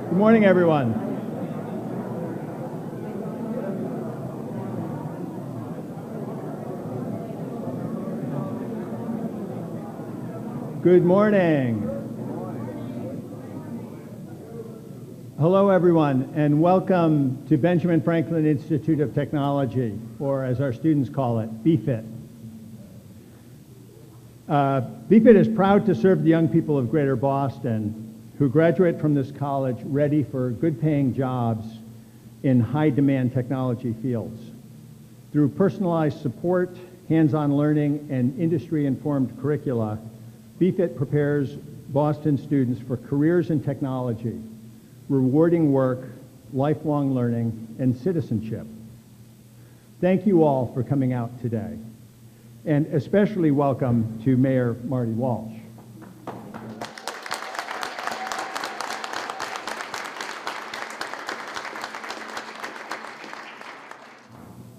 Good morning, everyone. Good morning. Hello, everyone, and welcome to Benjamin Franklin Institute of Technology, or as our students call it, BFIT. BFIT is proud to serve the young people of Greater Boston who graduate from this college ready for good-paying jobs in high-demand technology fields. Through personalized support, hands-on learning, and industry-informed curricula, BFIT prepares Boston students for careers in technology, rewarding work, lifelong learning, and citizenship. Thank you all for coming out today, and especially welcome to Mayor Marty Walsh.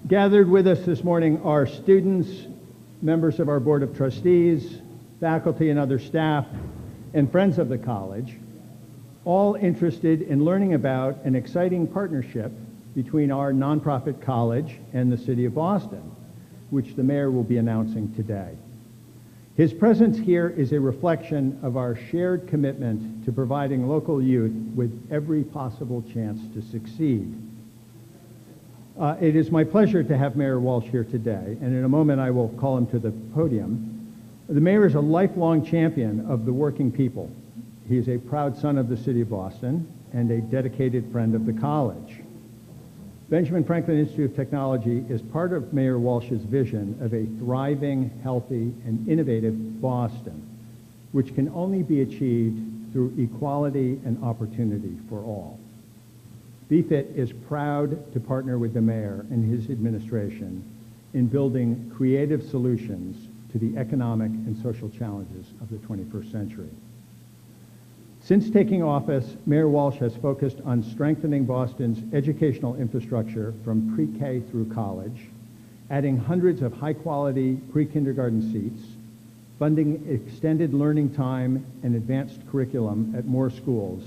Gathered with us this morning are students, members of our Board of Trustees, faculty and other staff, and friends of the college, all interested in learning about an exciting partnership between our nonprofit college and the City of Boston, which the mayor will be announcing today. His presence here is a reflection of our shared commitment to providing local youth with every possible chance to succeed. It is my pleasure to have Mayor Walsh here today, and in a moment I will call him to the podium. The mayor is a lifelong champion of the working people. He is a proud son of the City of Boston and a dedicated friend of the college. Benjamin Franklin Institute of Technology is part of Mayor Walsh's vision of a thriving, healthy, and innovative Boston, which can only be achieved through equality and opportunity for all. BFIT is proud to partner with the mayor and his administration in building creative solutions to the economic and social challenges of the 21st century. Since taking office, Mayor Walsh has focused on strengthening Boston's educational infrastructure from pre-K through college, adding hundreds of high-quality pre-kindergarten seats, funding extended learning time and advanced curriculum at more schools,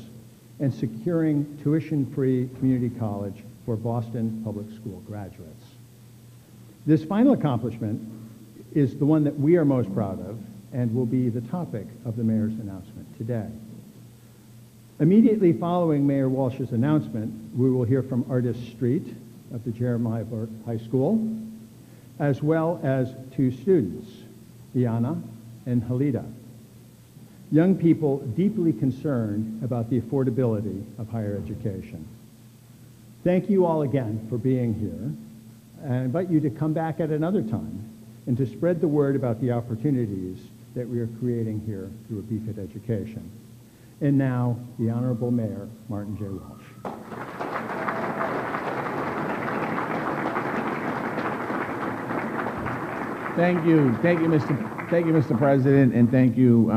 and securing tuition-free community college for Boston public school graduates. This final accomplishment is the one that we are most proud of and will be the topic of the mayor's announcement today. Immediately following Mayor Walsh's announcement, we will hear from Artist Street of the Jeremiah Burke High School, as well as two students, Iana and Halida, young people deeply concerned about the affordability of higher education. Thank you all again for being here. I invite you to come back at another time and to spread the word about the opportunities that we are creating here through a BFIT education. And now, the Honorable Mayor, Martin J. Walsh. Thank you, Mr. President, and thank you,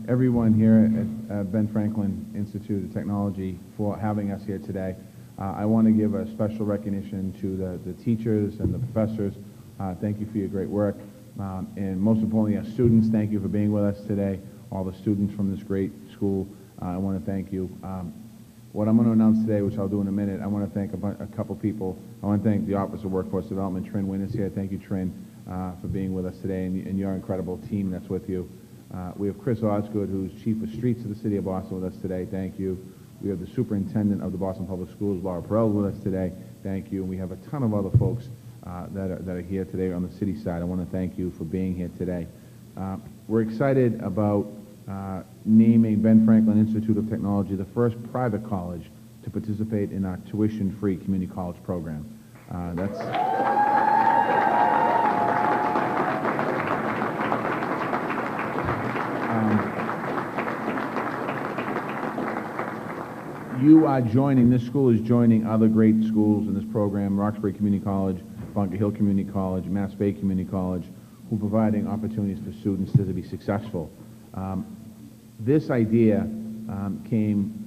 everyone here at Ben Franklin Institute of Technology for having us here today. I want to give a special recognition to the teachers and the professors. Thank you for your great work. And most importantly, our students, thank you for being with us today. All the students from this great school, I want to thank you. What I'm going to announce today, which I'll do in a minute, I want to thank a couple people. I want to thank the Office of Workforce Development, Trin Wynn is here. Thank you, Trin, for being with us today, and your incredible team that's with you. We have Chris Osgood, who's Chief of Streets of the City of Boston, with us today. Thank you. We have the Superintendent of the Boston Public Schools, Laura Perel, with us today. Thank you. And we have a ton of other folks that are here today on the city side. I want to thank you for being here today. We're excited about naming Ben Franklin Institute of Technology the first private college to participate in our tuition-free community college program. You are joining, this school is joining other great schools in this program, Roxbury Community College, Bunker Hill Community College, Mass Bay Community College, who are providing opportunities for students to be successful. This idea came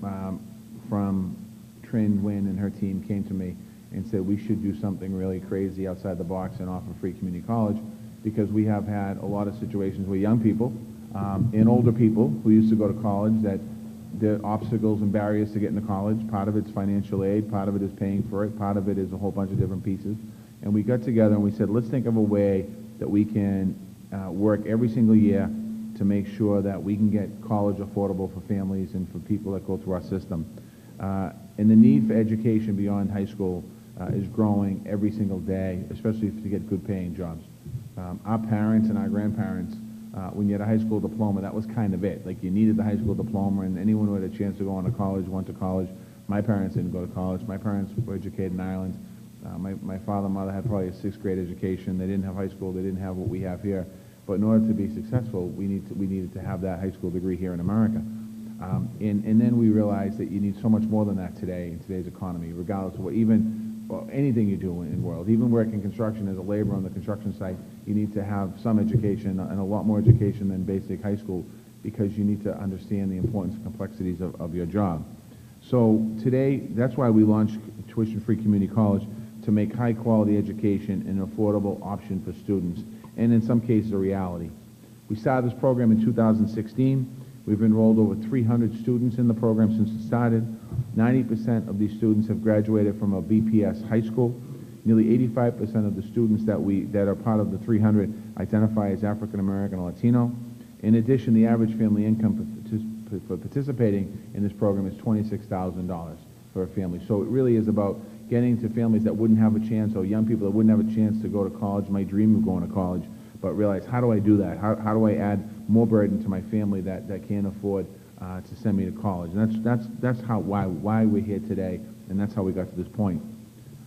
from Trin Wynn, and her team came to me and said we should do something really crazy outside the box and offer free community college, because we have had a lot of situations where young people and older people who used to go to college that the obstacles and barriers to getting to college. Part of it's financial aid, part of it is paying for it, part of it is a whole bunch of different pieces. And we got together and we said, let's think of a way that we can work every single year to make sure that we can get college affordable for families and for people that go through our system. And the need for education beyond high school is growing every single day, especially to get good paying jobs. Our parents and our grandparents, when you had a high school diploma, that was kind of it. Like, you needed the high school diploma, and anyone who had a chance to go on to college went to college. My parents didn't go to college. My parents were educated in Ireland. My father and mother had probably a 6th grade education. They didn't have high school. They didn't have what we have here. But in order to be successful, we needed to have that high school degree here in America. And then we realized that you need so much more than that today in today's economy, regardless of what, anything you do in the world. Even working construction as a laborer on the construction site, you need to have some education, and a lot more education than basic high school, because you need to understand the importance and complexities of your job. So today, that's why we launched Tuition-Free Community College, to make high-quality education an affordable option for students, and in some cases a reality. We started this program in 2016. We've enrolled over 300 students in the program since it started. 90% of these students have graduated from a BPS high school. Nearly 85% of the students that are part of the 300 identify as African American or Latino. In addition, the average family income for participating in this program is $26,000 for a family. So it really is about getting to families that wouldn't have a chance, or young people that wouldn't have a chance to go to college, might dream of going to college, but realize, how do I do that? How do I add more burden to my family that can't afford to send me to college? And that's why we're here today, and that's how we got to this point.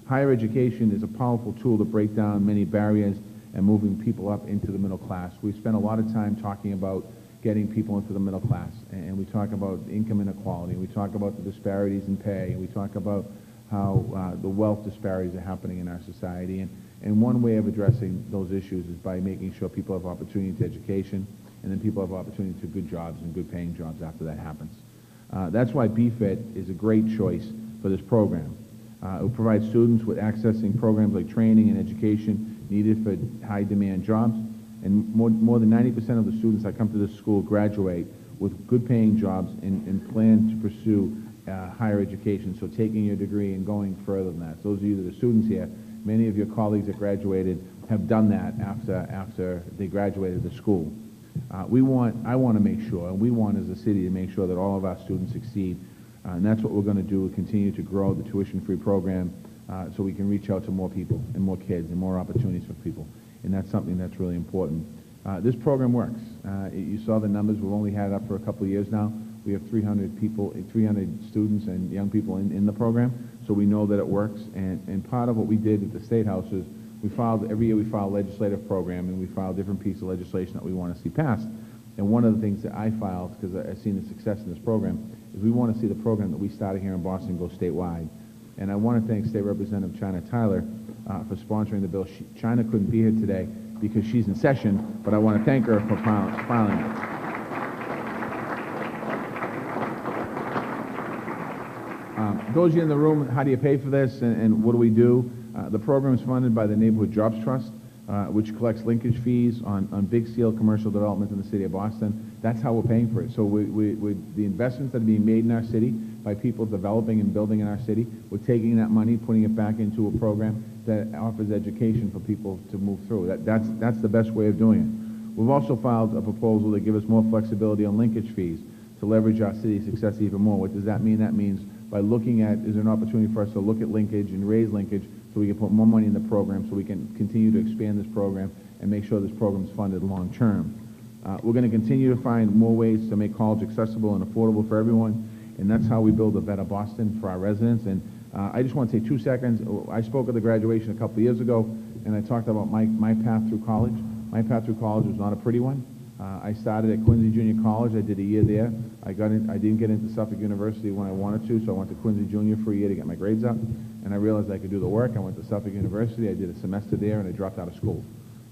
Higher education is a powerful tool to break down many barriers and moving people up into the middle class. We spent a lot of time talking about getting people into the middle class, and we talk about income inequality, we talk about the disparities in pay, and we talk about how the wealth disparities are happening in our society. And one way of addressing those issues is by making sure people have opportunity to education, and then people have opportunity to good jobs and good paying jobs after that happens. That's why BFIT is a great choice for this program. It will provide students with accessing programs like training and education needed for high demand jobs. And more than 90% of the students that come to this school graduate with good paying jobs and plan to pursue higher education, so taking your degree and going further than that. So those of you that are students here, many of your colleagues that graduated have done that after they graduated the school. I want to make sure, and we want as a city to make sure that all of our students succeed, and that's what we're going to do. We'll continue to grow the tuition-free program so we can reach out to more people and more kids and more opportunities for people, and that's something that's really important. This program works. You saw the numbers. We've only had it up for a couple of years now. We have 300 students and young people in the program, so we know that it works. And part of what we did at the State House is every year we file a legislative program, and we file different pieces of legislation that we want to see passed. And one of the things that I filed, because I've seen the success in this program, is we want to see the program that we started here in Boston go statewide. And I want to thank State Representative China Tyler for sponsoring the bill. China couldn't be here today because she's in session, but I want to thank her for filing it. Those of you in the room, how do you pay for this, and what do we do? The program is funded by the Neighborhood Jobs Trust, which collects linkage fees on big-scale commercial development in the city of Boston. That's how we're paying for it. So the investments that are being made in our city by people developing and building in our city, we're taking that money, putting it back into a program that offers education for people to move through. That's the best way of doing it. We've also filed a proposal to give us more flexibility on linkage fees to leverage our city's success even more. What does that mean? That means by looking at, is there an opportunity for us to look at linkage and raise linkage so we can put more money in the program, so we can continue to expand this program and make sure this program is funded long term. We're going to continue to find more ways to make college accessible and affordable for everyone, and that's how we build a better Boston for our residents. And I just want to take 2 seconds. I spoke at the graduation a couple of years ago, and I talked about my path through college. My path through college was not a pretty one. I started at Quincy Junior College. I did a year there. I didn't get into Suffolk University when I wanted to, so I went to Quincy Junior for a year to get my grades up, and I realized I could do the work. I went to Suffolk University. I did a semester there, and I dropped out of school.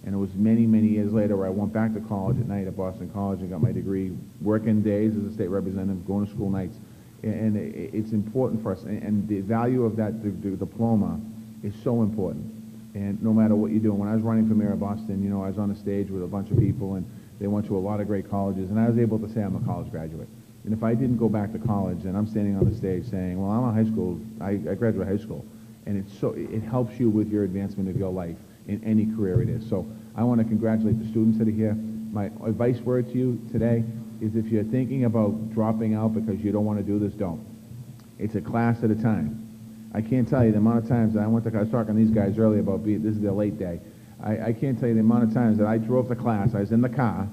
And it was many, many years later where I went back to college at night at Boston College and got my degree, working days as a state representative, going to school nights. And it's important for us, and the value of that diploma is so important. And no matter what you do, when I was running for mayor of Boston, you know, I was on a stage with a bunch of people, and they went to a lot of great colleges, and I was able to say I'm a college graduate. And if I didn't go back to college, then I'm standing on the stage saying, well, I'm a high school, I graduated high school. And it helps you with your advancement of your life in any career it is. So I want to congratulate the students that are here. My advice word to you today is if you're thinking about dropping out because you don't want to do this, don't. It's a class at a time. I can't tell you the amount of times that I was talking to these guys earlier about this is their late day. I can't tell you the amount of times that I drove to class, I was in the car,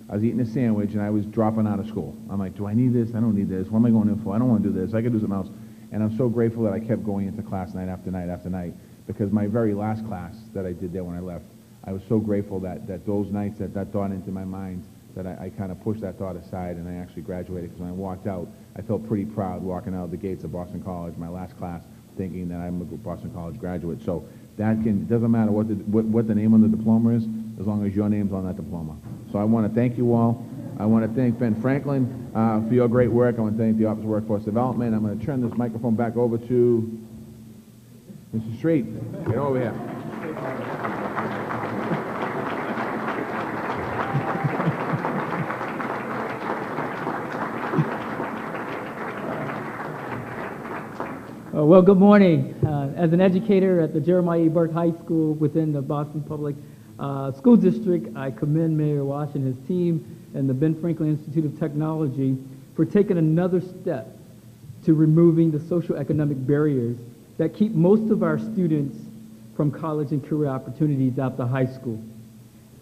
I was eating a sandwich, and I was dropping out of school. I'm like, do I need this? I don't need this. What am I going in for? I don't want to do this. I could do something else. And I'm so grateful that I kept going into class night after night after night, because my very last class that I did there when I left, I was so grateful that those nights that thought into my mind, that I kind of pushed that thought aside and I actually graduated, because when I walked out, I felt pretty proud walking out of the gates of Boston College, my last class, thinking that I'm a Boston College graduate. So it doesn't matter what the name on the diploma is, as long as your name's on that diploma. So I want to thank you all. I want to thank Ben Franklin for your great work. I want to thank the Office of Workforce Development. I'm going to turn this microphone back over to Mr. Street. Get over here. Well, good morning. As an educator at the Jeremiah E. Burke High School within the Boston Public School District, I commend Mayor Walsh and his team and the Ben Franklin Institute of Technology for taking another step to removing the socioeconomic barriers that keep most of our students from college and career opportunities after high school.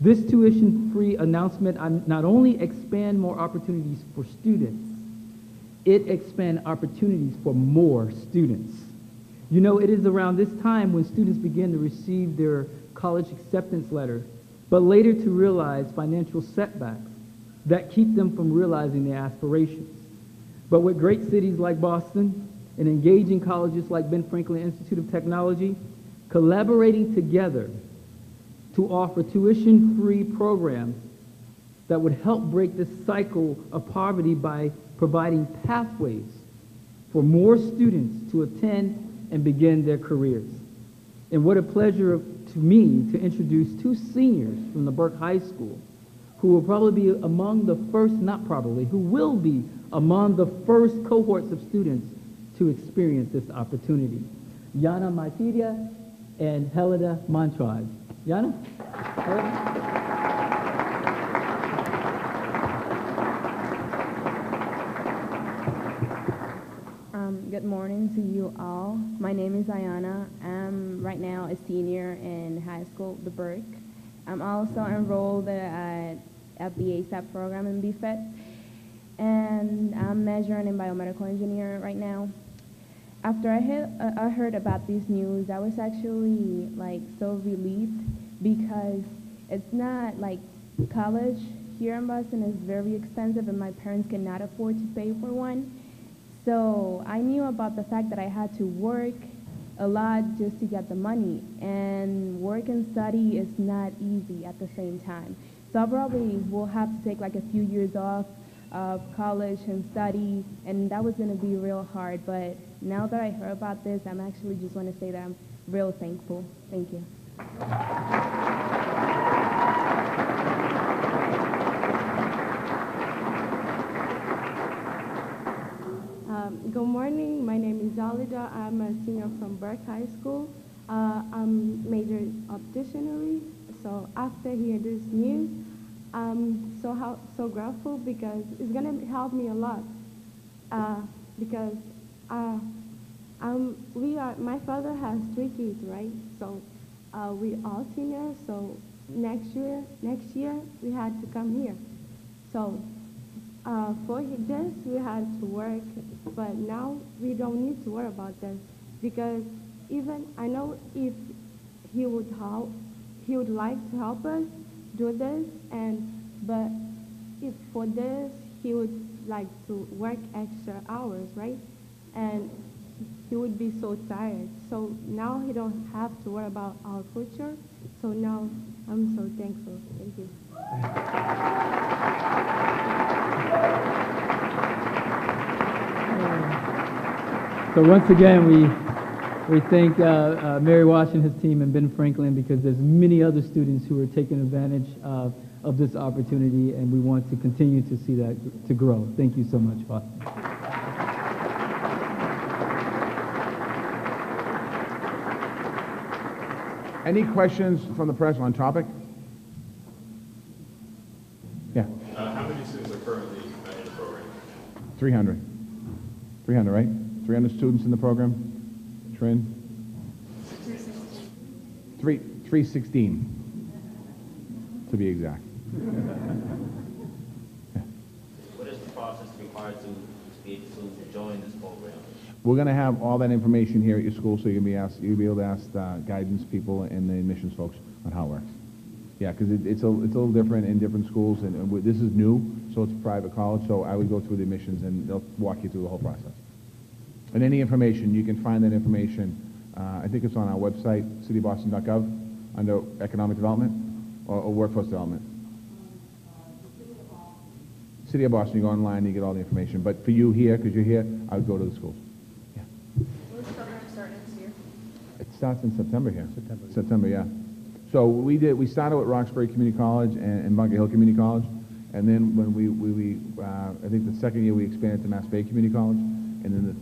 This tuition-free announcement not only expands more opportunities for students, it expands opportunities for more students. You know, it is around this time when students begin to receive their college acceptance letter, but later to realize financial setbacks that keep them from realizing their aspirations. But with great cities like Boston and engaging colleges like Ben Franklin Institute of Technology, collaborating together to offer tuition-free programs that would help break this cycle of poverty by providing pathways for more students to attend and begin their careers. And what a pleasure to me to introduce two seniors from the Burke High School who will probably be among the first, not probably, who will be among the first cohorts of students to experience this opportunity. Yana Maitiria and Helena Montrage. Yana? Helena? Good morning to you all. My name is Ayana. I'm right now a senior in high school, the Burke. I'm also enrolled at the ASAP program in BFET, and I'm majoring in biomedical engineering right now. After I heard about this news, I was actually so relieved, because it's not like college here in Boston is very expensive and my parents cannot afford to pay for one. So I knew about the fact that I had to work a lot just to get the money, and work and study is not easy at the same time. So I probably will have to take a few years off of college and study, and that was going to be real hard. But now that I heard about this, I'm actually just want to say that I'm real thankful. Thank you. Good morning. My name is Alida. I'm a senior from Burke High School. I'm majored opticianry. So after hearing this news, I'm so grateful, because it's gonna help me a lot. Because my father has 3 kids, right? So we all seniors. So next year we had to come here. So for this, we had to work, but now we don't need to worry about this, because even I know if he would like to help us do this, but if for this, he would like to work extra hours, right? And he would be so tired. So now he don't have to worry about our future. So now I'm so thankful. Thank you. So once again, we thank Mary Walsh and his team and Ben Franklin, because there's many other students who are taking advantage of of this opportunity, and we want to continue to see that to grow. Thank you so much, Boston. Any questions from the press on topic? Yeah. How many students are currently in the program? 300. 300, right? 300 students in the program? Trin? 316, to be exact. What is the process required to be able to join this program? We're going to have all that information here at your school, so you'll be able to ask guidance people and the admissions folks on how it works. Yeah, because it's a little different in different schools, and this is new, so it's a private college, so I would go through the admissions, and they'll walk you through the whole process. And any information, you can find that information, I think it's on our website, cityboston.gov, under economic development or workforce development. City of Boston, you go online, you get all the information. But for you here, because you're here, I would go to the schools. Yeah. Will this program start next year? It starts in September here. September, yeah. So we started with Roxbury Community College and Bunker Hill Community College, and then when I think the second year we expanded to Mass Bay Community College, and then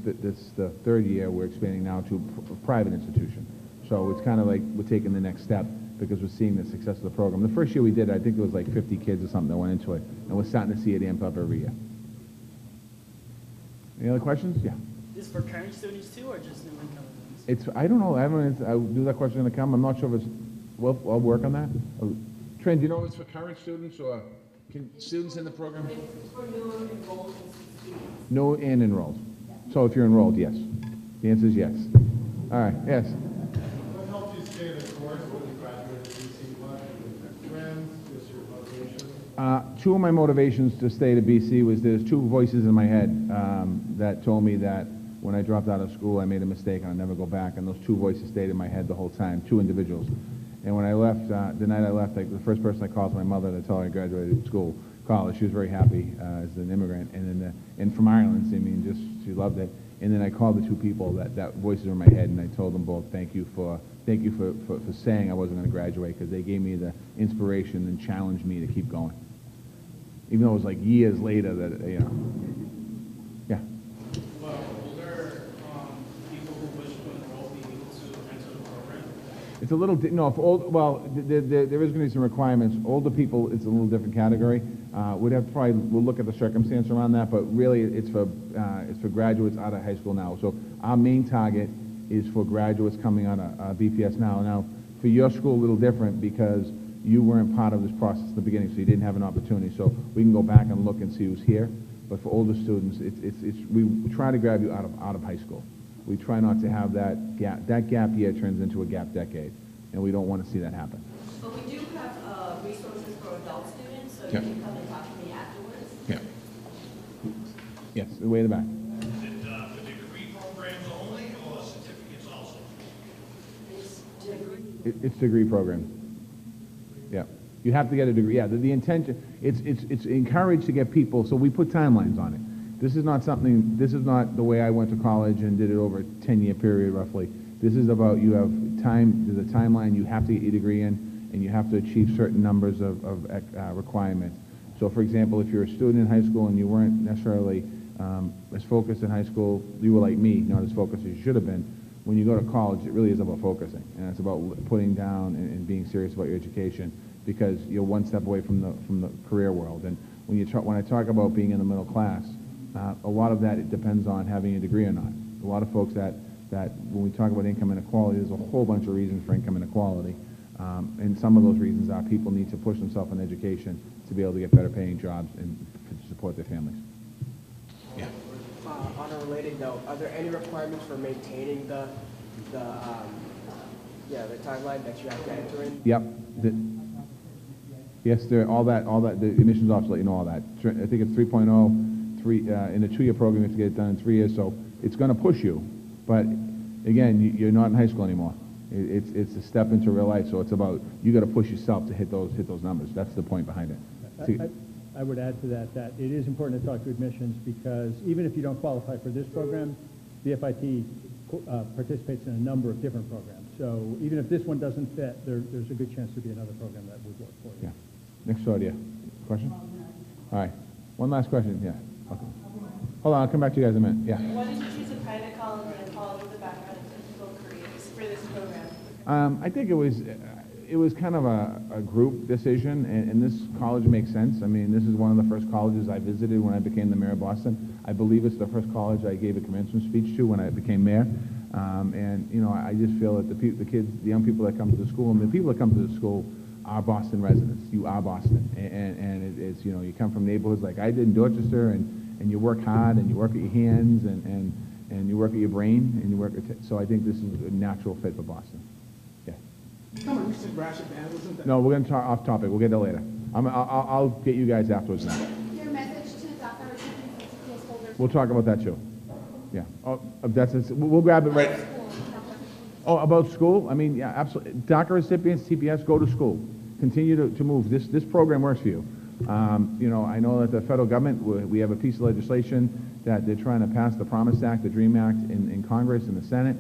the third year we're expanding now to a private institution. So it's kind of like we're taking the next step because we're seeing the success of the program. The first year we did it, I think it was like 50 kids or something that went into it, and we're starting to see it amp up every year. Any other questions? Yeah. Is this for current students too, or just new incoming students? I don't know. I'll do that question in the come. I'm not sure if it's. Well, I'll work on that. Trent, do you know if it's for current students or students in the program? It's for new enrolled students. No and enrolled. So if you're enrolled, yes. The answer is yes. All right. Yes. What helped you stay the course when you graduated BC? What? Friends? Just your motivation? Two of my motivations to stay to BC was there's two voices in my head that told me that when I dropped out of school, I made a mistake and I'd never go back. And those two voices stayed in my head the whole time, two individuals. And when I left, the night I left, the first person I called was my mother to tell her I graduated college. She was very happy as an immigrant, and from Ireland. I mean, she loved it. And then I called the two people that voices were in my head, and I told them both, thank you for saying I wasn't going to graduate, because they gave me the inspiration and challenged me to keep going. Even though it was like years later that Yeah. Well, older people who wish to enroll be able to enter the program? It's a little, no, for old, well, there is going to be some requirements. Older people, it's a little different category. We'd have to we'll look at the circumstance around that, but really it's for graduates out of high school now. So our main target is for graduates coming out of BPS now. Now, for your school, a little different because you weren't part of this process at the beginning, so you didn't have an opportunity. So we can go back and look and see who's here. But for older students, we try to grab you out of high school. We try not to have that gap. That gap year turns into a gap decade, and we don't want to see that happen. But we do have resources for adult students, so Yeah. you can come and talk to me afterwards. Yeah. Yes, way in the back. Is it the degree programs only or certificates also? It's degree. It's degree programs. Yeah. You have to get a degree. Yeah, the intention, it's encouraged to get people, so we put timelines on it. This is not the way I went to college and did it over a 10-year period roughly. This is about you have time, there's a timeline you have to get your degree in, and you have to achieve certain numbers of requirements. So for example, if you're a student in high school and you weren't necessarily as focused in high school, you were like me, not as focused as you should have been. When you go to college, it really is about focusing, and it's about putting down and being serious about your education, because you're one step away from the career world. And when I talk about being in the middle class, a lot of that, it depends on having a degree or not. A lot of folks that when we talk about income inequality, there's a whole bunch of reasons for income inequality. And some of those reasons are people need to push themselves in education to be able to get better paying jobs and to support their families. Yeah. On a related note, are there any requirements for maintaining the timeline that you have to enter in? Yep. Yes, all that, the admissions officer let you know all that. I think it's 3.0. In a 2-year program, you have to get it done in 3 years, so it's going to push you. But again, you're not in high school anymore. It's a step into real life, so it's about you got to push yourself to hit those numbers. That's the point behind it. I would add to that it is important to talk to admissions, because even if you don't qualify for this program, the FIT participates in a number of different programs. So even if this one doesn't fit, there's a good chance there'll be another program that would work for you. Yeah. Next door to you. Question? All right. One last question, yeah. Okay. Hold on, I'll come back to you guys in a minute. Yeah. Why did you choose a private college and a college with a background in technical careers for this program? I think it was kind of a group decision, and this college makes sense. I mean, this is one of the first colleges I visited when I became the mayor of Boston. I believe it's the first college I gave a commencement speech to when I became mayor. And, you know, I just feel that the kids, the young people that come to the school, and the people that come to the school are Boston residents. You are Boston. And it's, you know, you come from neighborhoods like I did in Dorchester, and you work hard, and you work with your hands, and you work with your brain, and you work with, so I think this is a natural fit for Boston. Yeah. Come on, you said rash of bad, wasn't that? No, we're going to talk off topic. We'll get that later. I'll get you guys afterwards now. Your message to DACA recipients and close holders. We'll talk about that too. Yeah. Oh, that's it. We'll grab it right. Oh, about school? I mean, yeah, absolutely. DACA recipients, TPS, go to school. Continue to move. This program works for you. You know, I know that the federal government, we have a piece of legislation that they're trying to pass, the Promise Act, the DREAM Act in Congress and the Senate.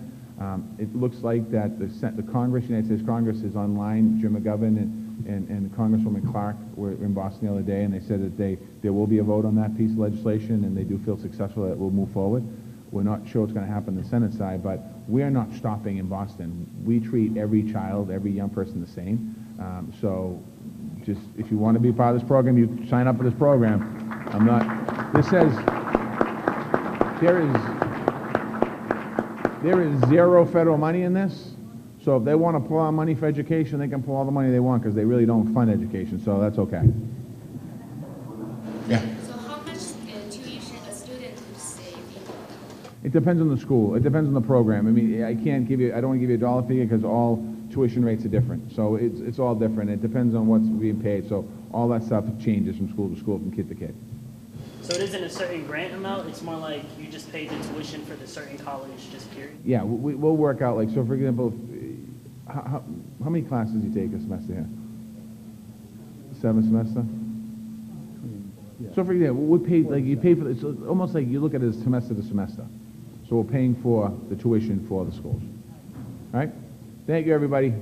It looks like that the Congress, United States Congress, is online. Jim McGovern and Congresswoman Clark were in Boston the other day, and they said that there will be a vote on that piece of legislation, and they do feel successful that it will move forward. We're not sure what's going to happen on the Senate side, but we're not stopping in Boston. We treat every child, every young person the same. So just, if you want to be part of this program, you sign up for this program. This says, there is zero federal money in this. So if they want to pull out money for education, they can pull all the money they want because they really don't fund education. So that's okay. Yeah. So how much tuition a student could save? It depends on the school. It depends on the program. I mean, I don't want to give you a dollar figure because all tuition rates are different. So it's all different. It depends on what's being paid. So all that stuff changes from school to school, from kid to kid. So it isn't a certain grant amount, it's more like you just pay the tuition for the certain college, just period? Yeah, we'll work out, like, so for example, how many classes do you take a semester here? 7 semester? Yeah. So for example, we pay, like, you pay for, it's almost like you look at it as semester to semester. So we're paying for the tuition for the schools. All right? Thank you, everybody.